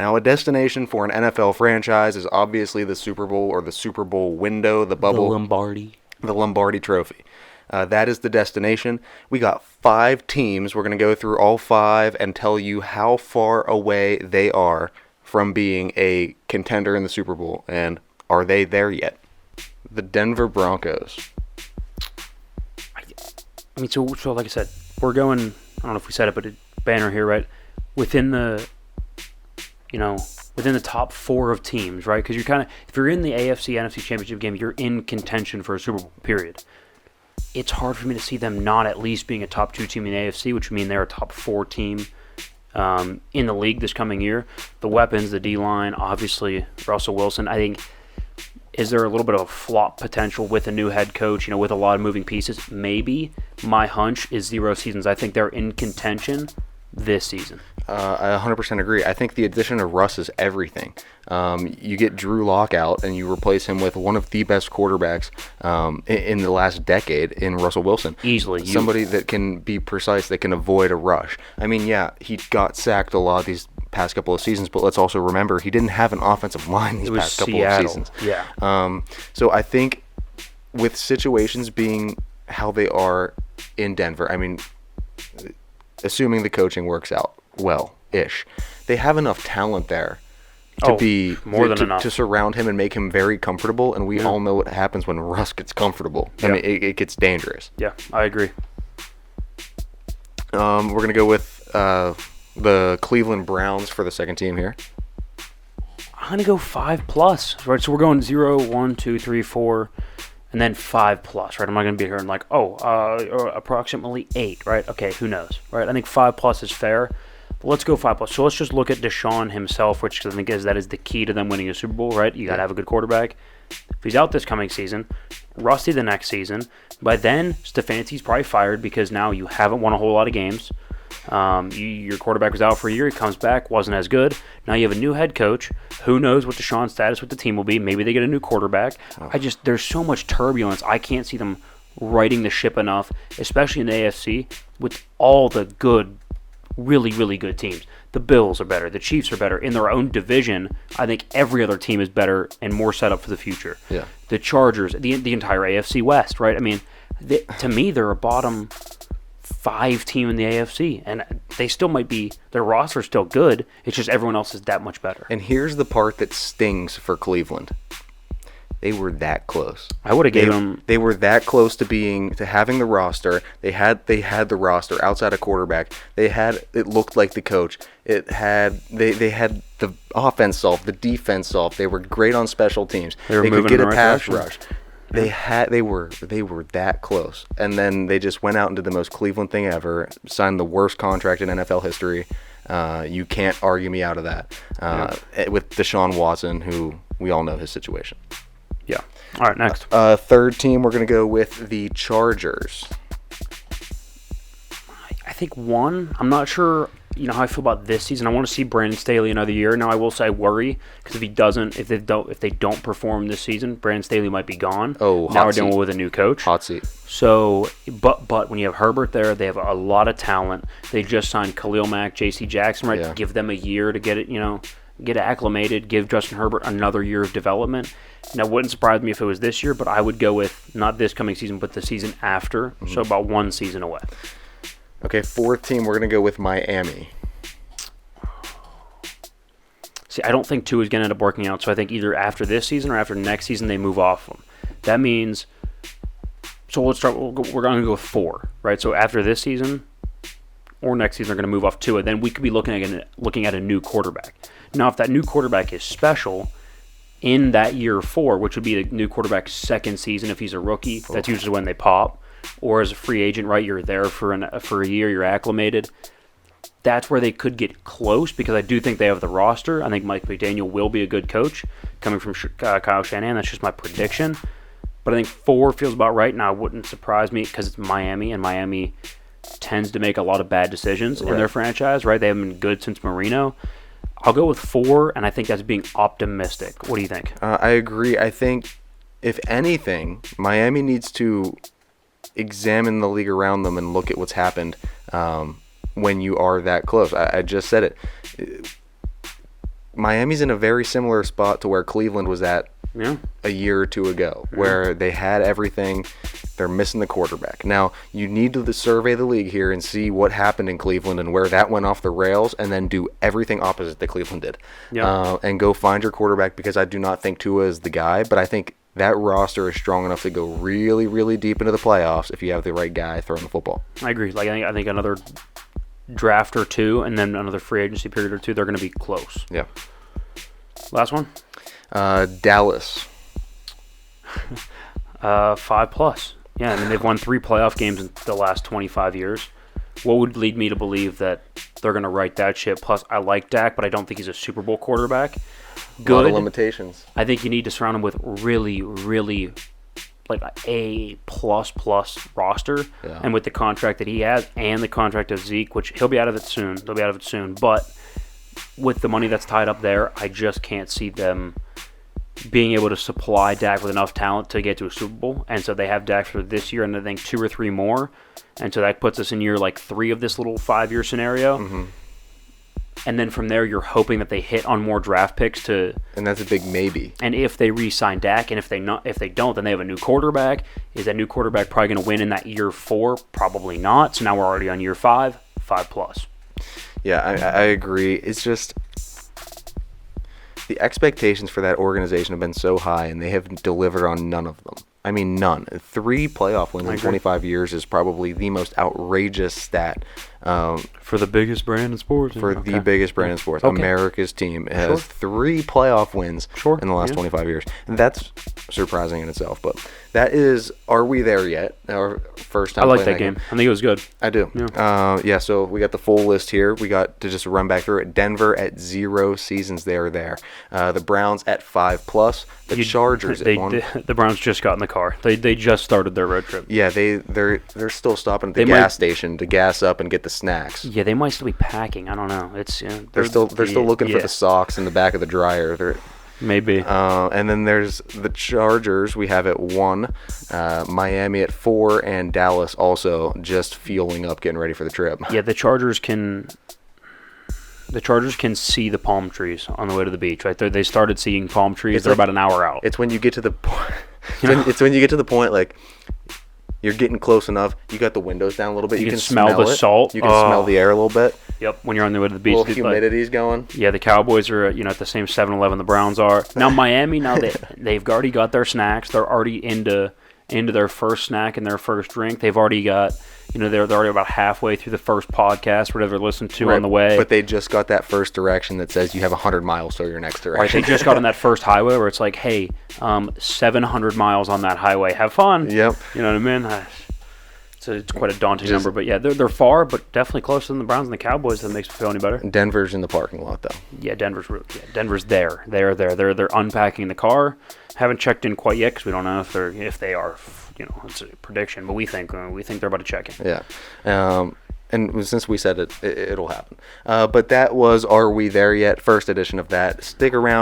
Now, a destination for an NFL franchise is obviously the Super Bowl or the Super Bowl window, the bubble. The Lombardi Trophy. That is the destination. We got 5 teams. We're going to go through all 5 and tell you how far away they are from being a contender in the Super Bowl. And are they there yet? The Denver Broncos. I mean, so like I said, we're going, I don't know if we said it, but banner here, right? Within the top 4 of teams, right? Because if you're in the AFC, NFC Championship game, you're in contention for a Super Bowl, period. It's hard for me to see them not at least being a top 2 team in the AFC, which would mean they're a top 4 team in the league this coming year. The weapons, the D-line, obviously Russell Wilson. I think, is there a little bit of a flop potential with a new head coach, with a lot of moving pieces? Maybe. My hunch is 0 seasons. I think they're in contention this season. I 100% agree. I think the addition of Russ is everything. You get Drew Lock out and you replace him with one of the best quarterbacks in the last decade in Russell Wilson. Easily. Somebody that can be precise, that can avoid a rush. I mean, yeah, he got sacked a lot these past couple of seasons, but let's also remember he didn't have an offensive line these past couple of seasons. Yeah. So I think with situations being how they are in Denver, I mean, assuming the coaching works out well-ish, they have enough talent there to more than enough to surround him and make him very comfortable. And we all know what happens when Russ gets comfortable. I mean, it gets dangerous. Yeah, I agree. We're gonna go with the Cleveland Browns for the second team here. I'm going to go 5+, right? So we're going 0, 1, 2, 3, 4, and then 5+, right? I'm not going to be here and approximately 8, right? Okay, who knows, right? I think 5+ is fair. But let's go 5+. So let's just look at Deshaun himself, which I think that is the key to them winning a Super Bowl, right? You got to have a good quarterback. If he's out this coming season, Rusty the next season, by then Stefanski's probably fired because now you haven't won a whole lot of games. Your quarterback was out for a year. He comes back, wasn't as good. Now you have a new head coach. Who knows what Deshaun's status with the team will be? Maybe they get a new quarterback. There's so much turbulence. I can't see them righting the ship enough, especially in the AFC, with all the good, really, really good teams. The Bills are better. The Chiefs are better. In their own division, I think every other team is better and more set up for the future. Yeah. The Chargers, the entire AFC West, right? I mean, to me, they're a bottom 5 team in the AFC, and they still might be, their roster's still good. It's just everyone else is that much better. And here's the part that stings for Cleveland. They were that close. I would have given them. They were that close to having the roster. They had the roster outside of quarterback. It looked like the coach. They had the offense solved, the defense solved. They were great on special teams. They could get a pass direction. rush. They were that close, and then they just went out and did the most Cleveland thing ever. Signed the worst contract in NFL history. You can't argue me out of that. With Deshaun Watson, who we all know his situation. Yeah. All right, next. Third team, we're going to go with the Chargers. I think 1. I'm not sure, how I feel about this season. I want to see Brandon Staley another year. Now, I will say I worry because if they don't perform this season, Brandon Staley might be gone. Now we're dealing with a new coach. Hot seat. So, but when you have Herbert there, they have a lot of talent. They just signed Khalil Mack, J.C. Jackson, right? Yeah. Give them a year to get it, get acclimated. Give Justin Herbert another year of development. Now, it wouldn't surprise me if it was this year, but I would go with not this coming season, but the season after. Mm-hmm. So about 1 season away. Okay, fourth team, we're going to go with Miami. See, I don't think 2 is going to end up working out, so I think either after this season or after next season they move off them. That means, so let's start, we're going to go with 4, right? So after this season or next season, they're going to move off 2, and then we could be looking at a new quarterback. Now, if that new quarterback is special in that year 4, which would be the new quarterback's second season if he's a rookie, that's usually when they pop. Or as a free agent, right, you're there for a year, you're acclimated. That's where they could get close because I do think they have the roster. I think Mike McDaniel will be a good coach coming from Kyle Shanahan. That's just my prediction. But I think 4 feels about right. Now, it wouldn't surprise me because it's Miami, and Miami tends to make a lot of bad decisions in their franchise, right? They haven't been good since Marino. I'll go with 4, and I think that's being optimistic. What do you think? I agree. I think, if anything, Miami needs to examine the league around them and look at what's happened when you are that close. I just said it. Miami's in a very similar spot to where Cleveland was at a year or two ago, where they had everything. They're missing the quarterback. Now, you need to survey the league here and see what happened in Cleveland and where that went off the rails, and then do everything opposite that Cleveland did. And go find your quarterback, because I do not think Tua is the guy, but I think that roster is strong enough to go really, really deep into the playoffs if you have the right guy throwing the football. I agree. Like I think another draft or two, and then another free agency period or two, they're going to be close. Yeah. Last one? Dallas. 5+. Yeah, I mean, they've won 3 playoff games in the last 25 years. What would lead me to believe that they're going to right that ship? Plus, I like Dak, but I don't think he's a Super Bowl quarterback. Good. A lot of limitations. I think you need to surround him with really, really like a plus roster. Yeah. And with the contract that he has and the contract of Zeke, which he'll be out of it soon. They'll be out of it soon. But with the money that's tied up there, I just can't see them being able to supply Dak with enough talent to get to a Super Bowl. And so they have Dak for this year and I think 2 or 3 more. And so that puts us in year like 3 of this little 5-year scenario. Mm-hmm. And then from there, you're hoping that they hit on more draft picks to. And that's a big maybe. And if they re-sign Dak, and if they don't, then they have a new quarterback. Is that new quarterback probably going to win in that year 4? Probably not. So now we're already on year 5, 5+. Yeah, I agree. It's just the expectations for that organization have been so high, and they have delivered on none of them. I mean, none. 3 playoff wins in 25 years is probably the most outrageous stat. For the biggest brand in sports. The biggest brand in sports. America's team has 3 playoff wins in the last 25 years. And that's surprising in itself. But that is, are we there yet? Our first time I like that game. I think it was good. I do. Yeah. So we got the full list here. We got to just run back through it. Denver at 0 seasons they are there. The Browns at 5+. The Chargers at 1. The Browns just got in the car. They just started their road trip. Yeah, they're still stopping at the gas station to gas up and get the snacks. Yeah, they might still be packing. I don't know. It's they're still looking for the socks in the back of the dryer. Maybe. And then there's the Chargers. We have at 1, Miami at 4, and Dallas also just fueling up, getting ready for the trip. Yeah, the Chargers can see the palm trees on the way to the beach. Right, they started seeing palm trees. They're about an hour out. It's when you get to the point. It's when you get to the point like you're getting close enough. You got the windows down a little bit. You can smell the salt. You can smell the air a little bit. Yep. When you're on the way to the beach, a little humidity's going. Yeah, the Cowboys are at the same 7-Eleven the Browns are. Now Miami, they've already got their snacks. They're already into their first snack and their first drink. They've already got. They're already about halfway through the first podcast, whatever they're listening to on the way. But they just got that first direction that says you have 100 miles to your next direction. Right, they just got on that first highway where it's like, hey, 700 miles on that highway. Have fun. Yep. You know what I mean? It's quite a daunting number. But, yeah, they're far, but definitely closer than the Browns and the Cowboys. That makes me feel any better. Denver's in the parking lot, though. Yeah, Denver's there. They're there. They're unpacking the car. Haven't checked in quite yet because we don't know if they are. It's a prediction, but we think they're about to check in. Yeah, and since we said it'll happen. But that was Are We There Yet? First edition of that. Stick around.